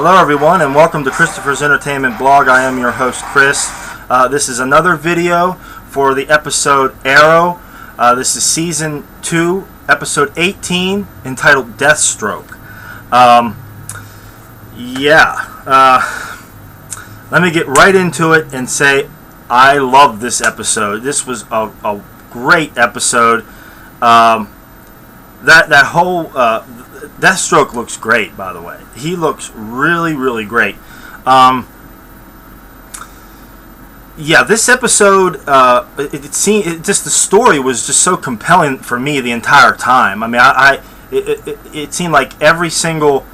Hello everyone and welcome to Christopher's Entertainment Blog. I am your host Chris. This is another video for the episode Arrow. This is Season 2, Episode 18, entitled Deathstroke. Let me get right into it and say I love this episode. This was a great episode. That whole Deathstroke looks great, by the way. He looks really, really great. This episode, just the story was just so compelling for me the entire time. I mean, it seemed like every single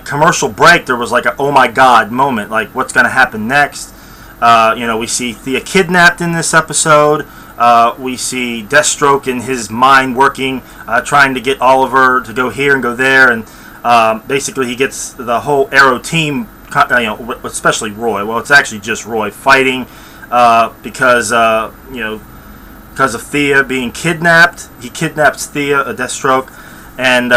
commercial break there was like a oh my god moment, like what's going to happen next. We see Thea kidnapped in this episode. We see Deathstroke in his mind working, trying to get Oliver to go here and go there, and basically he gets the whole Arrow team, especially Roy. Well, it's actually just Roy fighting because of Thea being kidnapped. He kidnaps Thea, Deathstroke, and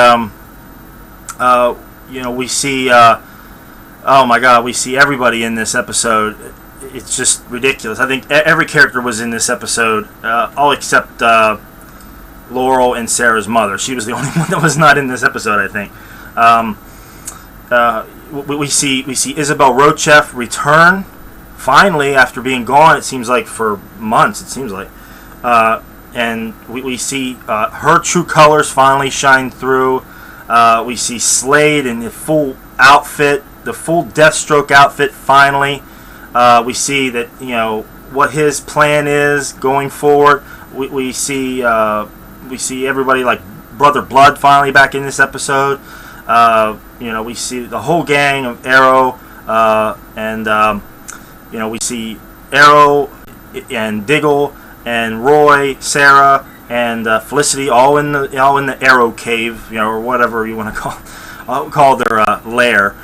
we see oh my god, we see everybody in this episode. It's just ridiculous. I think every character was in this episode, all except Laurel and Sarah's mother. She was the only one that was not in this episode, I think. We see Isabel Rochef return finally after being gone. It seems like for months. It seems like, and we see her true colors finally shine through. We see Slade in the full outfit, the full Deathstroke outfit finally. We see that what his plan is going forward. We see everybody like Brother Blood finally back in this episode. We see the whole gang of Arrow, and we see Arrow and Diggle and Roy, Sarah, and Felicity all in the Arrow cave, or whatever you want to call their lair.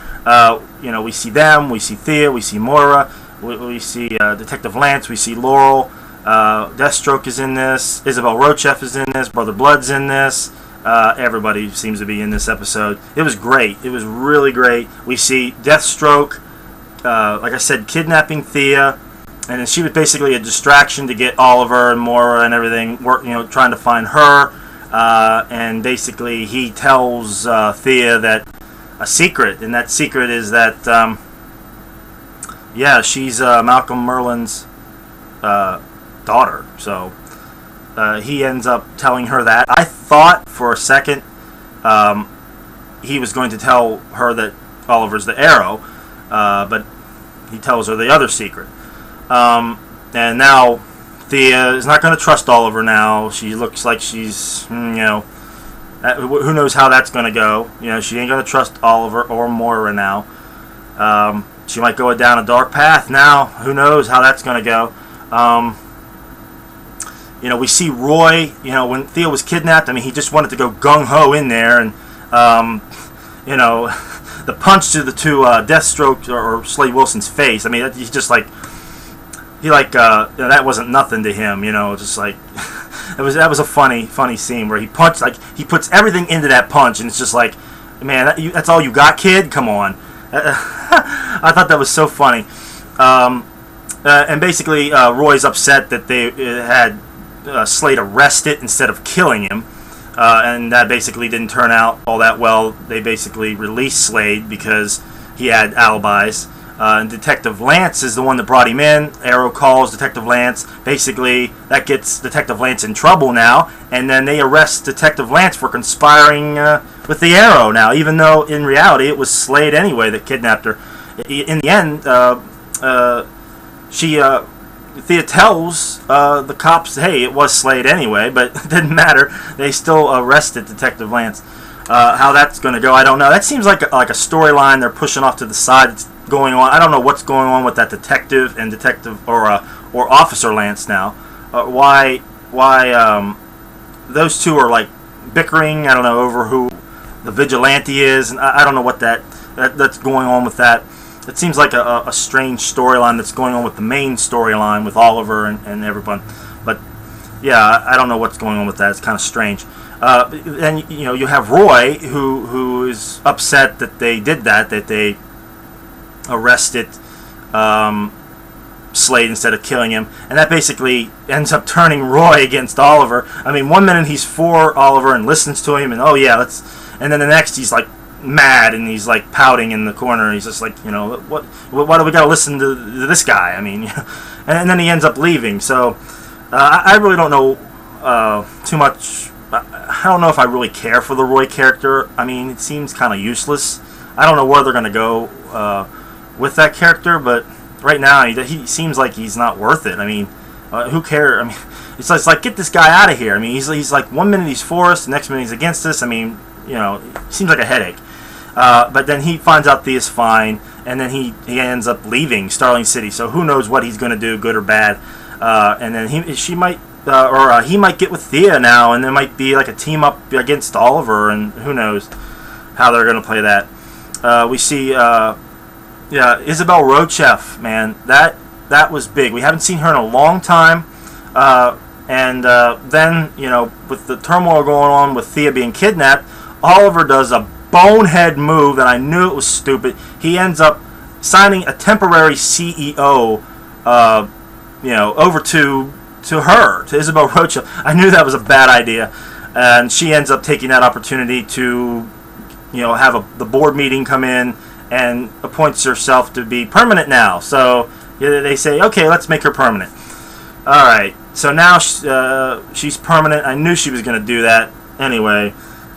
We see them, we see Thea, we see Moira, we see Detective Lance, we see Laurel, Deathstroke is in this, Isabel Rochef is in this, Brother Blood's in this, everybody seems to be in this episode. It was great. It was really great. We see Deathstroke, like I said, kidnapping Thea, and then she was basically a distraction to get Oliver and Moira and everything, trying to find her, and basically he tells Thea that a secret, and that secret is that she's Malcolm Merlin's daughter. So he ends up telling her that. I thought for a second he was going to tell her that Oliver's the Arrow, but he tells her the other secret. And now Thea is not going to trust Oliver now. She looks like she's, who knows how that's going to go. She ain't going to trust Oliver or Moira now. She might go down a dark path now. Who knows how that's going to go. We see Roy, when Thea was kidnapped, I mean, he just wanted to go gung-ho in there. And, the punch to Deathstroke or Slade Wilson's face, I mean, he's just like, that wasn't nothing to him, just like... That was a funny scene where he punched, he puts everything into that punch, and it's just like, man, that's all you got, kid? Come on. I thought that was so funny. And basically, Roy's upset that they had Slade arrested instead of killing him, and that basically didn't turn out all that well. They basically released Slade because he had alibis. And Detective Lance is the one that brought him in. Arrow calls Detective Lance. Basically, that gets Detective Lance in trouble now, and then they arrest Detective Lance for conspiring with the Arrow now, even though in reality it was Slade anyway that kidnapped her. In the end, Thea tells the cops, hey, it was Slade anyway, but it didn't matter. They still arrested Detective Lance. How that's going to go, I don't know. That seems like a storyline they're pushing off to the side. It's going on. I don't know what's going on with that detective or Officer Lance now. Why those two are bickering? I don't know over who the vigilante is, and I don't know what that's going on with that. It seems like a strange storyline that's going on with the main storyline with Oliver and everyone. But yeah, I don't know what's going on with that. It's kind of strange. And you have Roy who is upset that they did that they arrested Slade instead of killing him, and that basically ends up turning Roy against Oliver. I mean, one minute he's for Oliver and listens to him, and oh yeah, and then the next he's like mad and he's like pouting in the corner. He's just like, why do we gotta listen to this guy? I mean, and then he ends up leaving. So I really don't know too much. I don't know if I really care for the Roy character. I mean, it seems kind of useless. I don't know where they're gonna go with that character, but right now he seems like he's not worth it. I mean, who cares? I mean, it's like get this guy out of here. I mean, he's like one minute he's for us, the next minute he's against us. I mean, he seems like a headache. But then he finds out Thea's fine, and then he ends up leaving Starling City. So who knows what he's going to do, good or bad. And then he might get with Thea now, and there might be like a team up against Oliver, and who knows how they're going to play that. We see Isabel Rochef, man, that was big. We haven't seen her in a long time. And then, with the turmoil going on with Thea being kidnapped, Oliver does a bonehead move that I knew it was stupid. He ends up signing a temporary CEO, over to her, to Isabel Rocha. I knew that was a bad idea, and she ends up taking that opportunity to, have the board meeting come in and appoints herself to be permanent now. So they say, okay, let's make her permanent. All right, so now she's permanent. I knew she was going to do that anyway.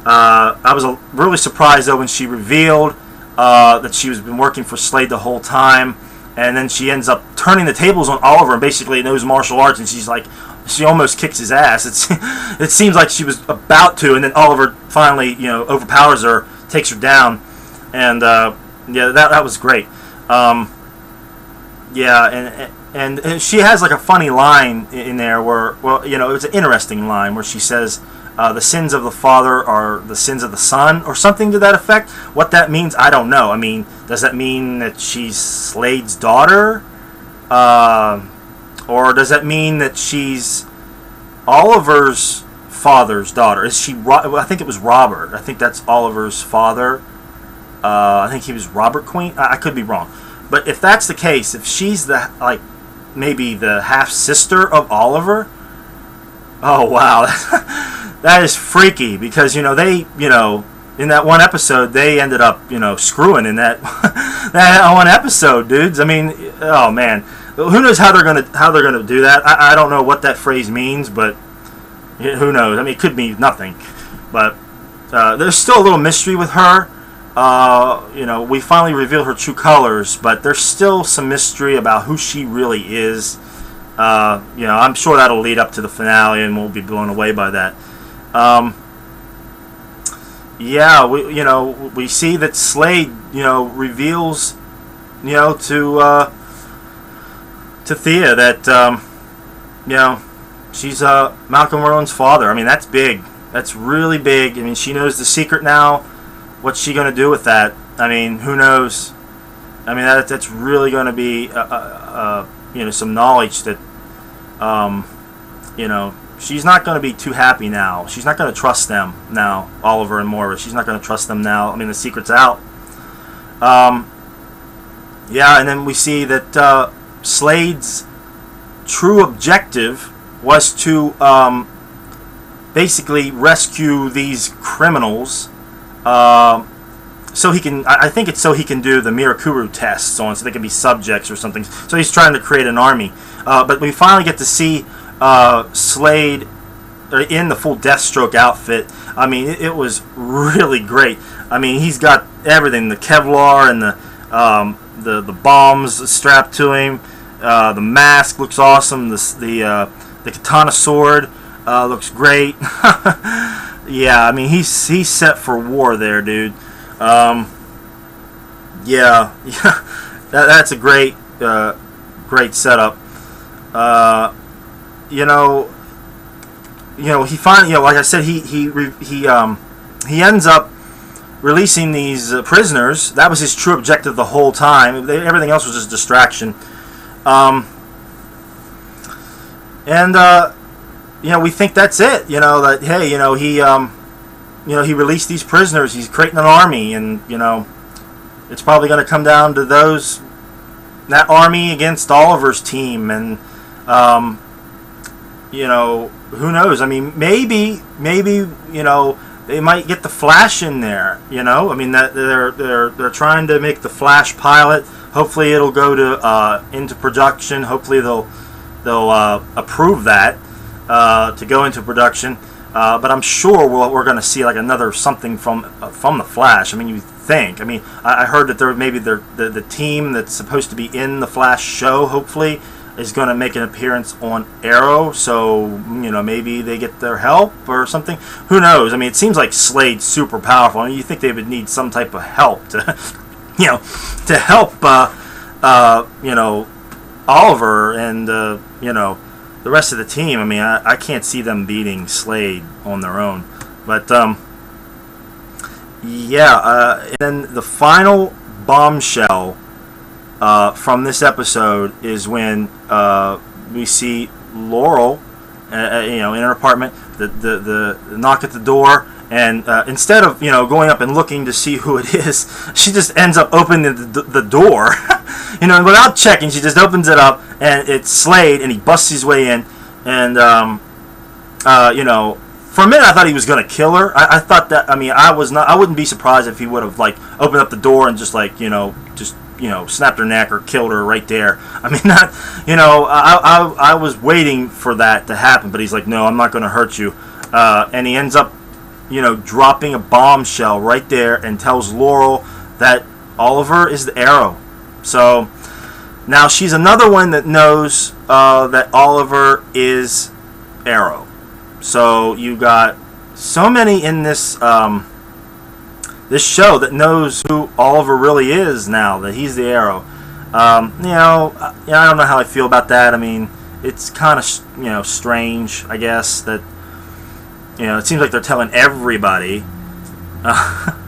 I was really surprised though when she revealed that she was been working for Slade the whole time, and then she ends up turning the tables on Oliver and basically knows martial arts, and she almost kicks his ass. It seems like she was about to, and then Oliver finally overpowers her, takes her down, and that was great. And she has like a funny line in there where, it's an interesting line where she says, the sins of the father are the sins of the son, or something to that effect. What that means, I don't know. I mean, does that mean that she's Slade's daughter? Or does that mean that she's Oliver's father's daughter? Is she? I think it was Robert. I think that's Oliver's father. I think he was Robert Queen. I could be wrong. But if that's the case, if she's maybe the half-sister of Oliver, oh wow. That is freaky, because they in that one episode they ended up screwing in that that one episode, dudes. I mean, oh man, who knows how they're gonna do that? I don't know what that phrase means, but who knows? I mean, it could mean nothing, but there's still a little mystery with her. We finally reveal her true colors, but there's still some mystery about who she really is. I'm sure that'll lead up to the finale, and we'll be blown away by that. We see that Slade, reveals, to Thea that, she's Malcolm Merlin's father. I mean, that's big. That's really big. I mean, she knows the secret now. What's she going to do with that? I mean, who knows? I mean, that's really going to be, some knowledge that, she's not going to be too happy now. She's not going to trust them now, Oliver and Moira. She's not going to trust them now. I mean, the secret's out. And then we see that Slade's true objective was to basically rescue these criminals. So he can, I think it's so he can do the Mirakuru tests on, so they can be subjects or something. So he's trying to create an army. But we finally get to see Slade in the full Deathstroke outfit. I mean, it was really great. I mean, he's got everything: the Kevlar and the bombs strapped to him. The mask looks awesome. The katana sword looks great. Yeah, I mean, he's set for war there, dude. That's a great setup. He finally, like I said, he ends up releasing these prisoners. That was his true objective the whole time. Everything else was just distraction. We think that's it. That hey, he released these prisoners. He's creating an army, and it's probably going to come down to those that army against Oliver's team, and who knows? I mean, maybe they might get the Flash in there. I mean, that they're trying to make the Flash pilot. Hopefully, it'll go to into production. Hopefully, they'll approve that to go into production. But I'm sure we're going to see like another something from the Flash. I mean, you think? I mean, I heard that the team that's supposed to be in the Flash show, hopefully, is going to make an appearance on Arrow. So maybe they get their help or something. Who knows? I mean, it seems like Slade's super powerful. I mean, you think they would need some type of help to to help Oliver and the rest of the team. I mean, I can't see them beating Slade on their own. But and then the final bombshell from this episode is when we see Laurel, in her apartment, the knock at the door, and instead of going up and looking to see who it is, she just ends up opening the door, and without checking, she just opens it up, and it's Slade, and he busts his way in, and for a minute I thought he was going to kill her. I thought that. I mean, I wouldn't be surprised if he would have opened up the door and just snapped her neck or killed her right there. I mean, I was waiting for that to happen, but he's like, no, I'm not going to hurt you, and he ends up dropping a bombshell right there and tells Laurel that Oliver is the Arrow. So now she's another one that knows that Oliver is Arrow. So you got so many in this this show that knows who Oliver really is now, that he's the Arrow. I don't know how I feel about that. I mean, it's kind of strange, I guess, that it seems like they're telling everybody. How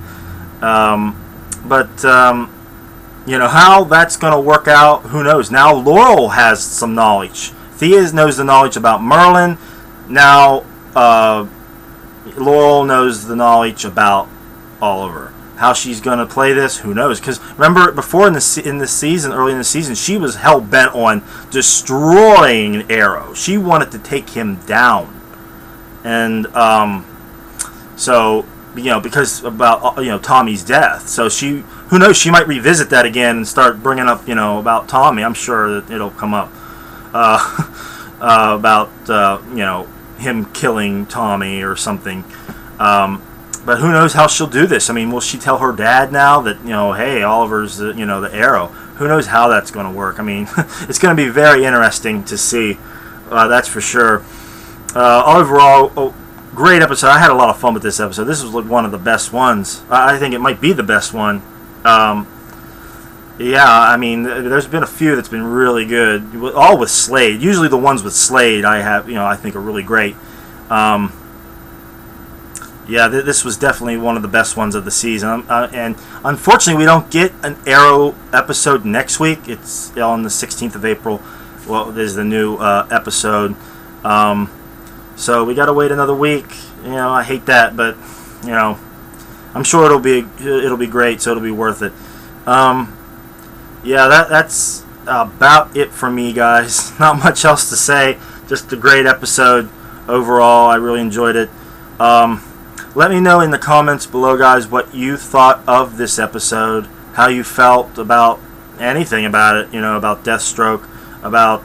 that's going to work out, who knows? Now Laurel has some knowledge. Thea knows the knowledge about Merlin. Now Laurel knows the knowledge about Oliver. How she's going to play this, who knows? Because remember, before early in the season, she was hell bent on destroying Arrow. She wanted to take him down. And because about Tommy's death, so who knows, she might revisit that again and start bringing up about Tommy. I'm sure that it'll come up about him killing Tommy or something. But who knows how she'll do this? I mean, will she tell her dad now that hey, Oliver's the Arrow? Who knows how that's going to work? I mean, it's going to be very interesting to see. That's for sure. Overall, great episode. I had a lot of fun with this episode. This was one of the best ones. I think it might be the best one. I mean, there's been a few that's been really good. All with Slade. Usually the ones with Slade I think are really great. This was definitely one of the best ones of the season. And unfortunately, we don't get an Arrow episode next week. It's on the 16th of April. Well, there's the new episode. So we got to wait another week. I hate that, but I'm sure it'll be great. So it'll be worth it. That's about it for me, guys. Not much else to say. Just a great episode overall. I really enjoyed it. Let me know in the comments below, guys, what you thought of this episode, how you felt about anything about it, about Deathstroke, about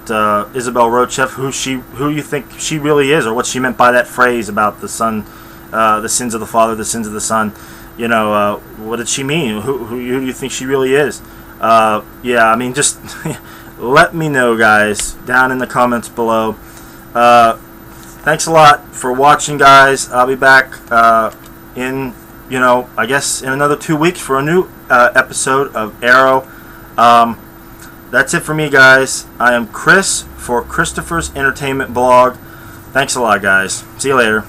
Isabel Rochev, who you think she really is, or what she meant by that phrase about the son, the sins of the father, the sins of the son. What did she mean? Who do you think she really is? I mean, just let me know, guys, down in the comments below. Thanks a lot for watching, guys. I'll be back in, I guess in another 2 weeks for a new episode of Arrow. That's it for me, guys. I am Chris for Christopher's Entertainment Blog. Thanks a lot, guys. See you later.